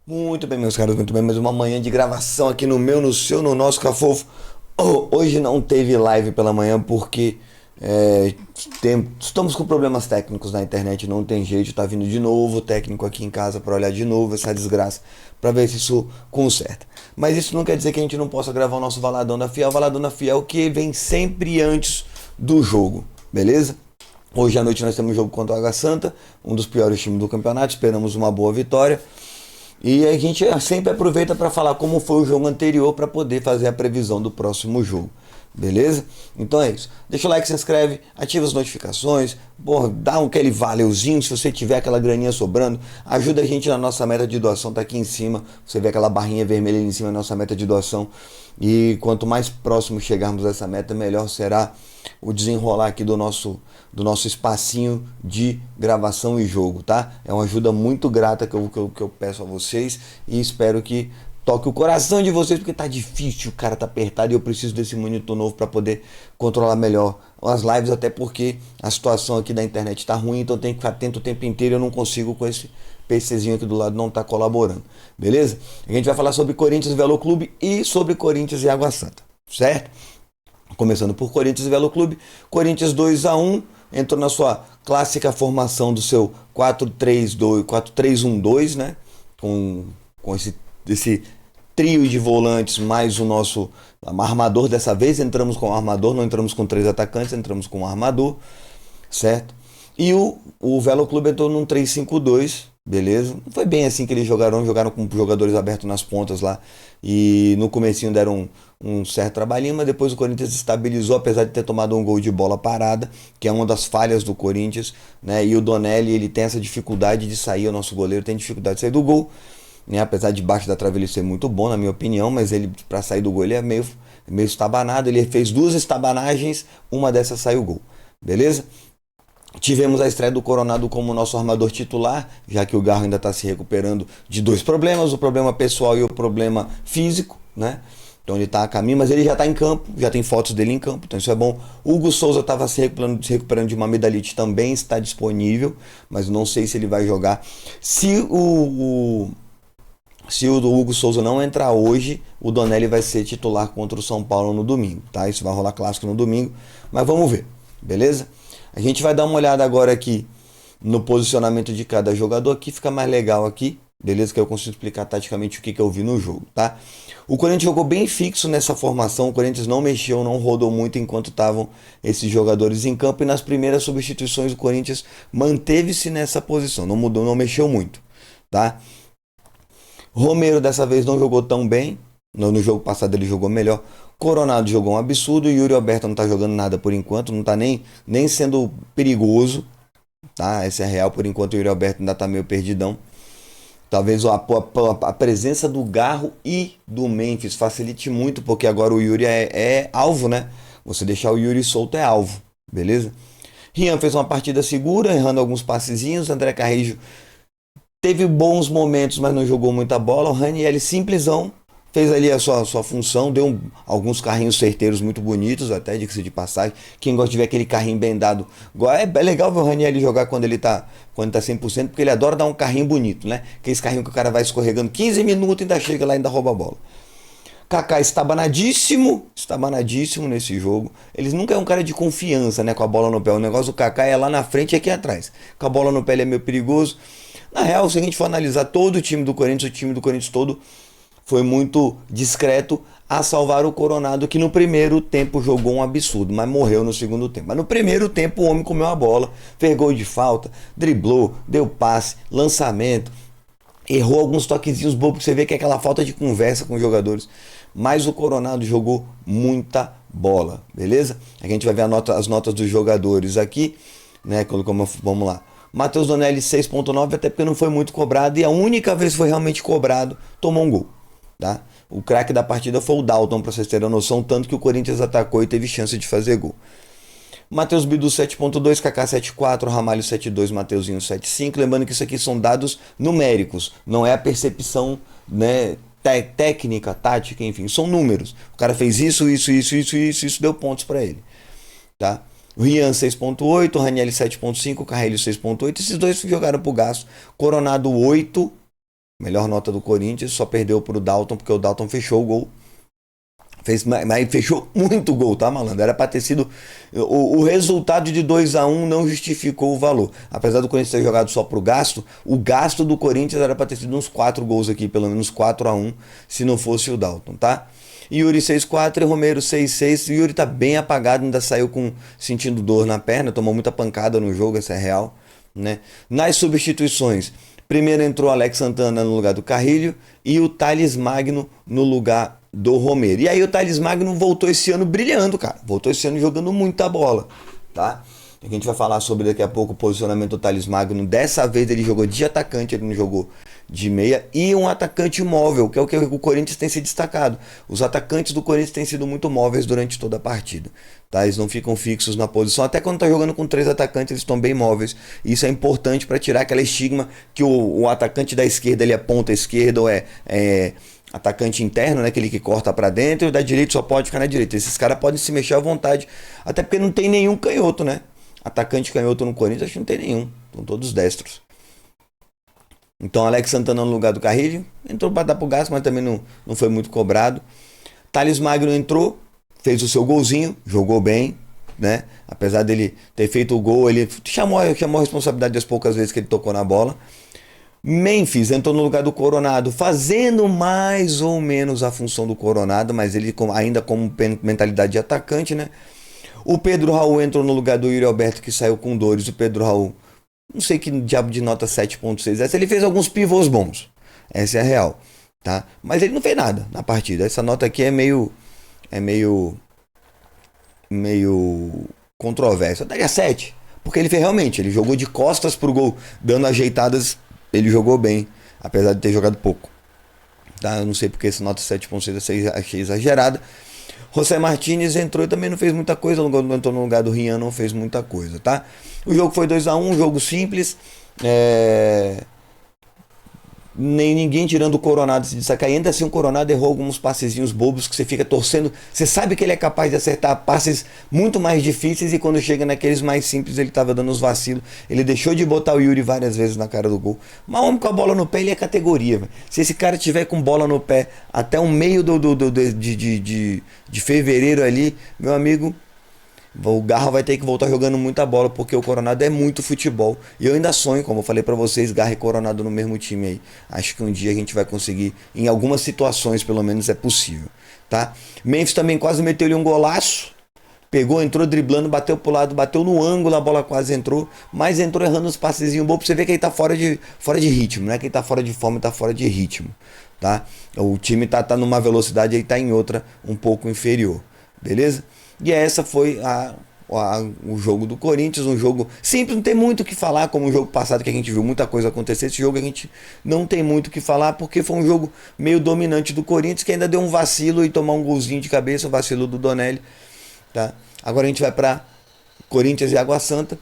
Muito bem, meus caros, muito bem. Mais uma manhã de gravação aqui no meu, no seu, no nosso Cafofo. Hoje não teve live pela manhã porque é, estamos com problemas técnicos na internet, não tem jeito. Tá vindo de novo o técnico aqui em casa para olhar de novo essa desgraça, para ver se isso conserta. Mas isso não quer dizer que a gente não possa gravar o nosso Valadão da Fiel. Valadão da Fiel que vem sempre antes do jogo, beleza? Hoje à noite nós temos um jogo contra o Água Santa, um dos piores times do campeonato. Esperamos uma boa vitória. E a gente sempre aproveita para falar como foi o jogo anterior para poder fazer a previsão do próximo jogo. Beleza? Então é isso. Deixa o like, se inscreve, ativa as notificações, porra, dá aquele valeuzinho se você tiver aquela graninha sobrando. Ajuda a gente na nossa meta de doação, tá aqui em cima. Você vê aquela barrinha vermelha ali em cima da nossa meta de doação. E quanto mais próximo chegarmos a essa meta, melhor será o desenrolar aqui do nosso espacinho de gravação e jogo, tá? É uma ajuda muito grata que eu peço a vocês e espero que toque o coração de vocês, porque tá difícil, o cara tá apertado e eu preciso desse monitor novo para poder controlar melhor as lives, até porque a situação aqui da internet tá ruim, então tem que ficar atento o tempo inteiro, eu não consigo com esse PCzinho aqui do lado não tá colaborando, beleza? A gente vai falar sobre Corinthians e Velo Clube e sobre Corinthians e Água Santa, certo? Começando por Corinthians e Velo Clube, Corinthians 2-1, entrou na sua clássica formação do seu 4-3-2, 4-3-1-2, né? Com esse trio de volantes mais o nosso armador. Dessa vez entramos com o armador, não entramos com três atacantes, entramos com o armador, certo? E o Velo Clube entrou num 3-5-2, beleza? Não foi bem assim que eles jogaram com jogadores abertos nas pontas lá. E no comecinho deram um certo trabalhinho, mas depois o Corinthians estabilizou, apesar de ter tomado um gol de bola parada, que é uma das falhas do Corinthians, né? E o Donelli, ele tem essa dificuldade de sair, o nosso goleiro tem dificuldade de sair do gol, né? Apesar de baixo da trave ele ser muito bom, na minha opinião, mas ele para sair do gol ele é meio estabanado, ele fez duas estabanagens, uma dessas saiu o gol. Beleza? Tivemos a estreia do Coronado como nosso armador titular, já que o Garro ainda está se recuperando de dois problemas, o problema pessoal e o problema físico, né? Então ele está a caminho, mas ele já está em campo, já tem fotos dele em campo, então isso é bom. Hugo Souza estava se recuperando de uma amidalite, também está disponível, mas não sei se ele vai jogar. Se o Hugo Souza não entrar hoje, o Donelli vai ser titular contra o São Paulo no domingo, tá? Isso vai rolar clássico no domingo, mas vamos ver, beleza? A gente vai dar uma olhada agora aqui no posicionamento de cada jogador, aqui fica mais legal aqui, beleza? Que eu consigo explicar taticamente o que eu vi no jogo, tá? O Corinthians jogou bem fixo nessa formação, o Corinthians não mexeu, não rodou muito enquanto estavam esses jogadores em campo, e nas primeiras substituições o Corinthians manteve-se nessa posição, não mudou, não mexeu muito, tá? Romero dessa vez não jogou tão bem, no jogo passado ele jogou melhor. Coronado jogou um absurdo, Yuri Alberto não tá jogando nada por enquanto, não tá nem sendo perigoso, tá? Essa é real, por enquanto o Yuri Alberto ainda tá meio perdidão. Talvez a presença do Garro e do Memphis facilite muito, porque agora o Yuri é alvo, né? Você deixar o Yuri solto é alvo, beleza? Rian fez uma partida segura, errando alguns passezinhos. André Carrijo teve bons momentos, mas não jogou muita bola. O Raniel simplesão, fez ali a sua função, deu alguns carrinhos certeiros muito bonitos, até diga-se de passagem. Quem gosta de ver aquele carrinho bem dado, é legal ver o Raniel jogar quando tá 100%, porque ele adora dar um carrinho bonito, né? Aqueles carrinhos que o cara vai escorregando 15 minutos e ainda chega lá e ainda rouba a bola. Kaká estabanadíssimo nesse jogo. Ele nunca é um cara de confiança, né, com a bola no pé. O negócio do Kaká é lá na frente e aqui atrás. Com a bola no pé ele é meio perigoso. Na real, se a gente for analisar todo o time do Corinthians todo foi muito discreto a salvar o Coronado, que no primeiro tempo jogou um absurdo, mas morreu no segundo tempo. Mas no primeiro tempo o homem comeu a bola, fez gol de falta, driblou, deu passe, lançamento, errou alguns toquezinhos bobos, você vê que é aquela falta de conversa com os jogadores. Mas o Coronado jogou muita bola, beleza? A gente vai ver as notas dos jogadores aqui, né? Vamos lá. Matheus Donelli 6.9, até porque não foi muito cobrado, e a única vez que foi realmente cobrado, tomou um gol, tá? O craque da partida foi o Dalton, para vocês terem a noção, tanto que o Corinthians atacou e teve chance de fazer gol. Matheus Bidu 7.2, Kaká 7.4, Ramalho 7.2, Mateuzinho 7.5. Lembrando que isso aqui são dados numéricos, não é a percepção, né, técnica, tática, enfim, são números. O cara fez isso deu pontos para ele, tá? O Rian 6.8, o Raniel 7.5, o Carrelho 6.8. Esses dois jogaram pro gasto. Coronado 8, Melhor nota do Corinthians, só perdeu pro Dalton, porque o Dalton fechou o gol. Mas fechou muito gol, tá, malandro? Era pra ter sido. O resultado de 2-1 não justificou o valor. Apesar do Corinthians ter jogado só pro gasto, o gasto do Corinthians era pra ter sido uns 4 gols aqui, pelo menos 4-1, se não fosse o Dalton, tá? Yuri 6-4 e Romero 6-6. O Yuri tá bem apagado, ainda saiu sentindo dor na perna, tomou muita pancada no jogo, essa é real, né? Nas substituições, primeiro entrou Alex Santana no lugar do Carrilho e o Thales Magno no lugar do Romero. E aí o Thales Magno voltou esse ano brilhando, cara. Voltou esse ano jogando muita bola, tá? A gente vai falar sobre daqui a pouco o posicionamento do Thales Magno. Dessa vez ele jogou de atacante, ele não jogou de meia. E um atacante móvel, que é o que o Corinthians tem se destacado. Os atacantes do Corinthians têm sido muito móveis durante toda a partida, tá? Eles não ficam fixos na posição. Até quando tá jogando com 3 atacantes, eles estão bem móveis. E isso é importante para tirar aquela estigma que o atacante da esquerda ele é ponta esquerda ou é atacante interno, né, aquele que corta para dentro, e o da direita só pode ficar na direita. Esses caras podem se mexer à vontade, até porque não tem nenhum canhoto, né? Atacante canhoto no Corinthians, acho que não tem nenhum. Estão todos destros. Então Alex Santana no lugar do Carrilho, entrou para dar pro gasto, mas também não foi muito cobrado. Thales Magno entrou, fez o seu golzinho, jogou bem, né? Apesar dele ter feito o gol, ele chamou a responsabilidade das poucas vezes que ele tocou na bola. Memphis entrou no lugar do Coronado, fazendo mais ou menos a função do Coronado, mas ele ainda com mentalidade de atacante, né? O Pedro Raul entrou no lugar do Yuri Alberto, que saiu com dores. O Pedro Raul, não sei que diabo de nota 7.6 essa, ele fez alguns pivôs bons, essa é a real, tá? Mas ele não fez nada na partida. Essa nota aqui é meio controversa. Eu daria 7, porque ele fez realmente, ele jogou de costas pro gol, dando ajeitadas. Ele jogou bem, apesar de ter jogado pouco, tá? Eu não sei porque essa nota 7.6 achei exagerada. José Martínez entrou e também não fez muita coisa, entrou no lugar do Rian, não fez muita coisa, tá? O jogo foi 2-1, um jogo simples, nem ninguém tirando o Coronado se destacar. Ainda assim o Coronado errou alguns passezinhos bobos que você fica torcendo. Você sabe que ele é capaz de acertar passes muito mais difíceis e quando chega naqueles mais simples ele tava dando uns vacilos. Ele deixou de botar o Yuri várias vezes na cara do gol. Mas o homem com a bola no pé, ele é categoria, véio. Se esse cara tiver com bola no pé até o meio de fevereiro ali, meu amigo, o Garra vai ter que voltar jogando muita bola, porque o Coronado é muito futebol. E eu ainda sonho, como eu falei pra vocês, Garra e Coronado no mesmo time aí. Acho que um dia a gente vai conseguir, em algumas situações pelo menos é possível, tá? Memphis também quase meteu-lhe um golaço. Pegou, entrou driblando, bateu pro lado, bateu no ângulo, a bola quase entrou. Mas entrou errando uns passezinhos bobos. Você vê que ele tá fora de ritmo, não é que ele tá fora de forma, ele tá fora de ritmo, tá? O time tá numa velocidade, ele tá em outra um pouco inferior, beleza? E essa foi o jogo do Corinthians, um jogo simples, não tem muito o que falar, como o jogo passado que a gente viu muita coisa acontecer. Esse jogo a gente não tem muito o que falar, porque foi um jogo meio dominante do Corinthians, que ainda deu um vacilo e tomar um golzinho de cabeça, o vacilo do Donelli, tá? Agora a gente vai para Corinthians e Água Santa.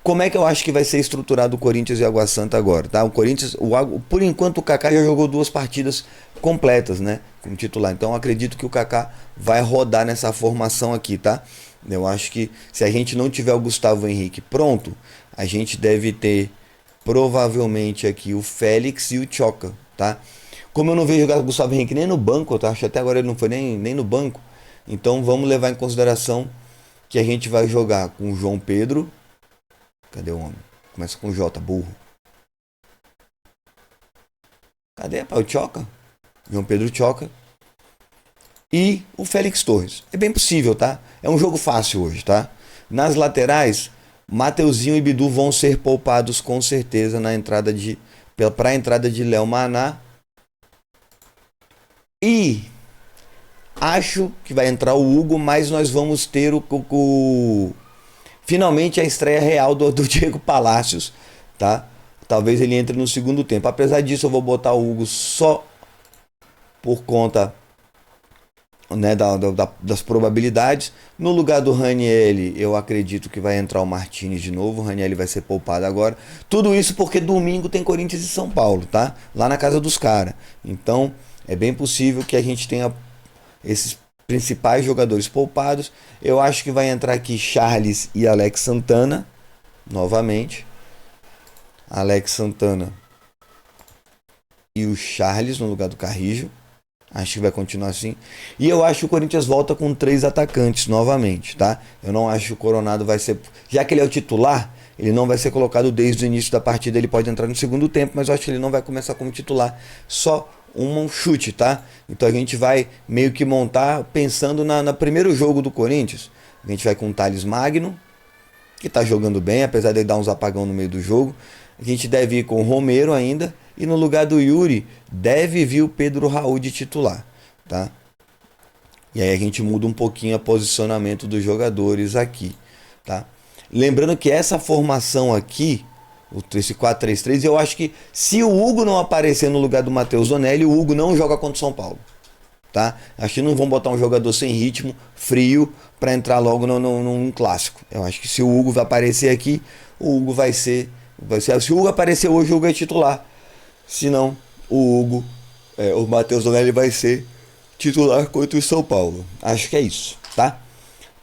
Como é que eu acho que vai ser estruturado o Corinthians e Água Santa agora, tá? O Corinthians, por enquanto o Kaká já jogou 2 partidas completas, né, como titular. Então eu acredito que o Kaká vai rodar nessa formação aqui, tá? Eu acho que se a gente não tiver o Gustavo Henrique pronto, a gente deve ter provavelmente aqui o Félix e o Tchoca, tá? Como eu não vejo jogar o Gustavo Henrique nem no banco, tá? Acho que até agora ele não foi nem no banco. Então vamos levar em consideração que a gente vai jogar com o João Pedro. Cadê o homem? Começa com J, burro. Cadê, pai? O Tchoca? João Pedro Tchoca. E o Félix Torres. É bem possível, tá? É um jogo fácil hoje, tá? Nas laterais, Mateuzinho e Bidu vão ser poupados com certeza para a entrada de Léo Maná. E acho que vai entrar o Hugo, mas nós vamos ter finalmente a estreia real do Diego Palacios, tá? Talvez ele entre no segundo tempo. Apesar disso, eu vou botar o Hugo só por conta, né, das probabilidades. No lugar do Ranieri, eu acredito que vai entrar o Martínez de novo. O Ranieri vai ser poupado agora. Tudo isso porque domingo tem Corinthians e São Paulo, tá? Lá na casa dos caras. Então, é bem possível que a gente tenha esses principais jogadores poupados. Eu acho que vai entrar aqui Charles e Alex Santana novamente. Alex Santana e o Charles no lugar do Carrijo. Acho que vai continuar assim. E eu acho que o Corinthians volta com 3 atacantes novamente, tá? Eu não acho que o Coronado vai ser... Já que ele é o titular, ele não vai ser colocado desde o início da partida. Ele pode entrar no segundo tempo, mas eu acho que ele não vai começar como titular. Só um chute, tá? Então a gente vai meio que montar pensando no primeiro jogo do Corinthians. A gente vai com o Thales Magno, que tá jogando bem, apesar de ele dar uns apagão no meio do jogo. A gente deve ir com o Romero ainda. E no lugar do Yuri, deve vir o Pedro Raul de titular, tá? E aí a gente muda um pouquinho o posicionamento dos jogadores aqui, tá? Lembrando que essa formação aqui, esse 4-3-3, eu acho que se o Hugo não aparecer no lugar do Matheus Donelli, o Hugo não joga contra o São Paulo, tá? Acho que não vão botar um jogador sem ritmo, frio, para entrar logo num clássico. Eu acho que se o Hugo vai aparecer aqui, o Hugo vai ser... Se o Hugo aparecer hoje, o Hugo é titular. Se não, o Matheus Donelli vai ser titular contra o São Paulo. Acho que é isso, tá?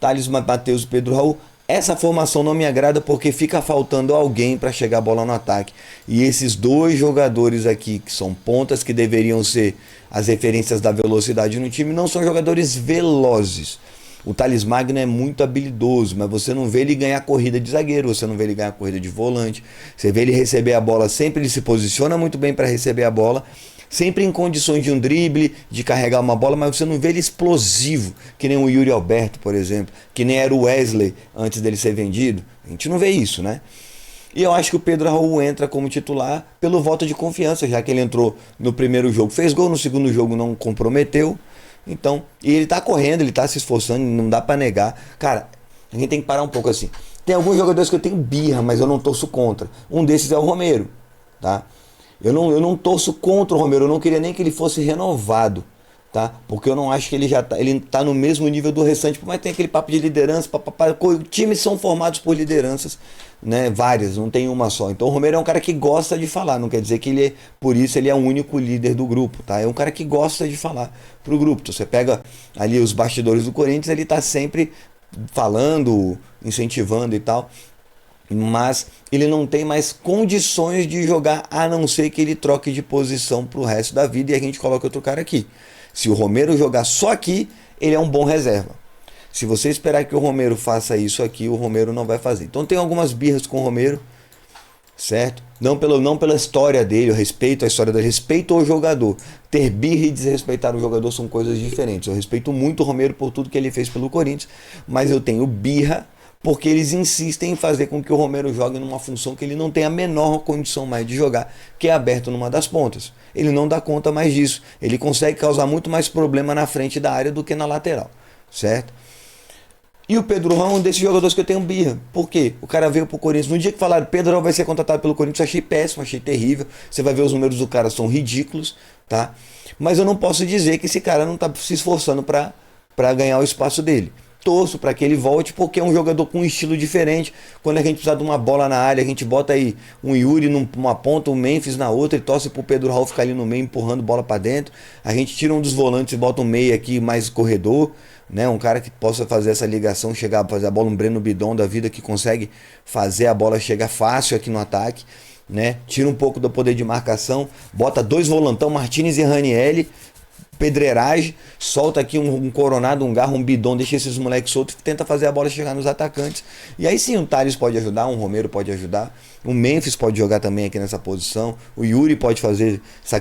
Thales, Matheus e Pedro Raul. Essa formação não me agrada porque fica faltando alguém para chegar a bola no ataque. E esses 2 jogadores aqui, que são pontas, que deveriam ser as referências da velocidade no time, não são jogadores velozes. O Thales Magno é muito habilidoso, mas você não vê ele ganhar corrida de zagueiro, você não vê ele ganhar corrida de volante, você vê ele receber a bola, sempre ele se posiciona muito bem para receber a bola, sempre em condições de um drible, de carregar uma bola, mas você não vê ele explosivo, que nem o Yuri Alberto, por exemplo, que nem era o Wesley antes dele ser vendido. A gente não vê isso, né? E eu acho que o Pedro Raul entra como titular pelo voto de confiança, já que ele entrou no primeiro jogo, fez gol, no segundo jogo não comprometeu. Então, e ele tá correndo, ele tá se esforçando, não dá pra negar. Cara, a gente tem que parar um pouco assim. Tem alguns jogadores que eu tenho birra, mas eu não torço contra. Um desses é o Romero, tá? Eu não torço contra o Romero, eu não queria nem que ele fosse renovado, tá? Porque eu não acho que ele tá no mesmo nível do restante, mas tem aquele papo de liderança, times são formados por lideranças, né? Várias, não tem uma só. Então o Romero é um cara que gosta de falar, não quer dizer que por isso ele é o único líder do grupo, tá? É um cara que gosta de falar pro grupo. Então, você pega ali os bastidores do Corinthians, ele tá sempre falando, incentivando e tal. Mas ele não tem mais condições de jogar, a não ser que ele troque de posição pro resto da vida e a gente coloca outro cara aqui. Se o Romero jogar só aqui, ele é um bom reserva. Se você esperar que o Romero faça isso aqui, o Romero não vai fazer. Então tem algumas birras com o Romero, certo? Não pela história dele, eu respeito a história dele, respeito ao jogador. Ter birra e desrespeitar o jogador são coisas diferentes. Eu respeito muito o Romero por tudo que ele fez pelo Corinthians, mas eu tenho birra porque eles insistem em fazer com que o Romero jogue numa função que ele não tem a menor condição mais de jogar, que é aberto numa das pontas. Ele não dá conta mais disso. Ele consegue causar muito mais problema na frente da área do que na lateral, certo? E o Pedro Raul é um desses jogadores que eu tenho birra. Por quê? O cara veio pro Corinthians. No dia que falaram Pedro Raul vai ser contratado pelo Corinthians, eu achei péssimo, achei terrível. Você vai ver os números do cara, são ridículos, tá? Mas eu não posso dizer que esse cara não tá se esforçando para ganhar o espaço dele. Torço para que ele volte, porque é um jogador com um estilo diferente. Quando a gente precisa de uma bola na área, a gente bota aí um Yuri numa ponta, um Memphis na outra, e torce pro Pedro Raul ficar ali no meio empurrando bola para dentro. A gente tira um dos volantes e bota um meio aqui mais corredor, né? Um cara que possa fazer essa ligação, chegar a fazer a bola, um Breno Bidon da vida que consegue fazer a bola chegar fácil aqui no ataque, né? Tira um pouco do poder de marcação, bota 2 volantão, Martinez e Ranieri, pedreiragem, solta aqui um Coronado, um Garro, um Bidon, deixa esses moleques soltos e tenta fazer a bola chegar nos atacantes. E aí sim, o Thales pode ajudar, um Romero pode ajudar, o Memphis pode jogar também aqui nessa posição, o Yuri pode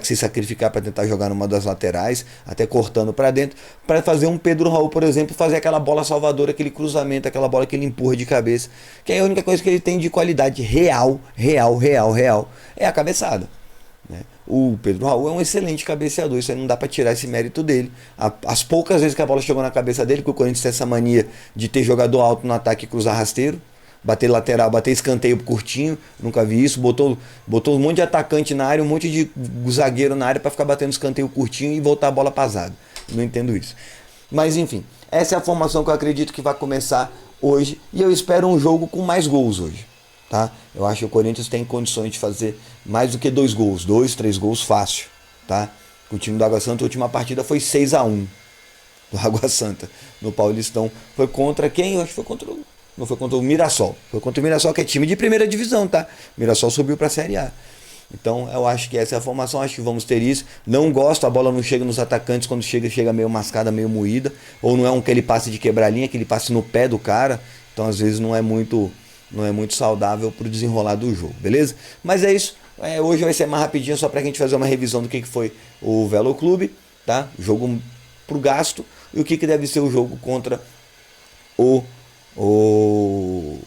se sacrificar para tentar jogar numa das laterais, até cortando para dentro, para fazer um Pedro Raul, por exemplo, fazer aquela bola salvadora, aquele cruzamento, aquela bola que ele empurra de cabeça, que é a única coisa que ele tem de qualidade real, é a cabeçada. O Pedro Raul é um excelente cabeceador, isso aí não dá pra tirar esse mérito dele. As poucas vezes que a bola chegou na cabeça dele, que o Corinthians tem essa mania de ter jogador alto no ataque e cruzar rasteiro, bater lateral, bater escanteio curtinho, nunca vi isso, botou um monte de atacante na área, um monte de zagueiro na área pra ficar batendo escanteio curtinho e voltar a bola pra zaga. Não entendo isso. Mas enfim, essa é a formação que eu acredito que vai começar hoje e eu espero um jogo com mais gols hoje. Tá? Eu acho que o Corinthians tem condições de fazer mais do que 2 gols, 2, 3 gols fácil, tá? O time do Água Santa, a última partida foi 6-1 do Água Santa no Paulistão. Foi contra quem? Eu acho que foi contra não foi contra o Mirassol. Foi contra o Mirassol, que é time de primeira divisão, tá? O Mirassol subiu pra Série A. Então eu acho que essa é a formação, acho que vamos ter isso. Não gosto, a bola não chega nos atacantes, quando chega meio mascada, meio moída. Ou não é aquele passe de quebrar linha, aquele passe no pé do cara. Então às vezes não é muito saudável pro desenrolar do jogo, beleza? Mas é isso. Hoje vai ser mais rapidinho, só pra gente fazer uma revisão do que foi o Velo Clube, tá? Jogo pro gasto e o que deve ser o jogo contra o, o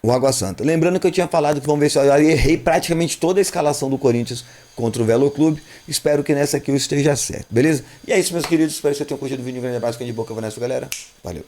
o Água Santa. Lembrando que eu tinha falado que vamos ver se eu errei praticamente toda a escalação do Corinthians contra o Velo Clube. Espero que nessa aqui eu esteja certo, beleza? E é isso, meus queridos. Espero que vocês tenham curtido o vídeo. Um grande abraço, de boca, vou nessa, galera. Valeu.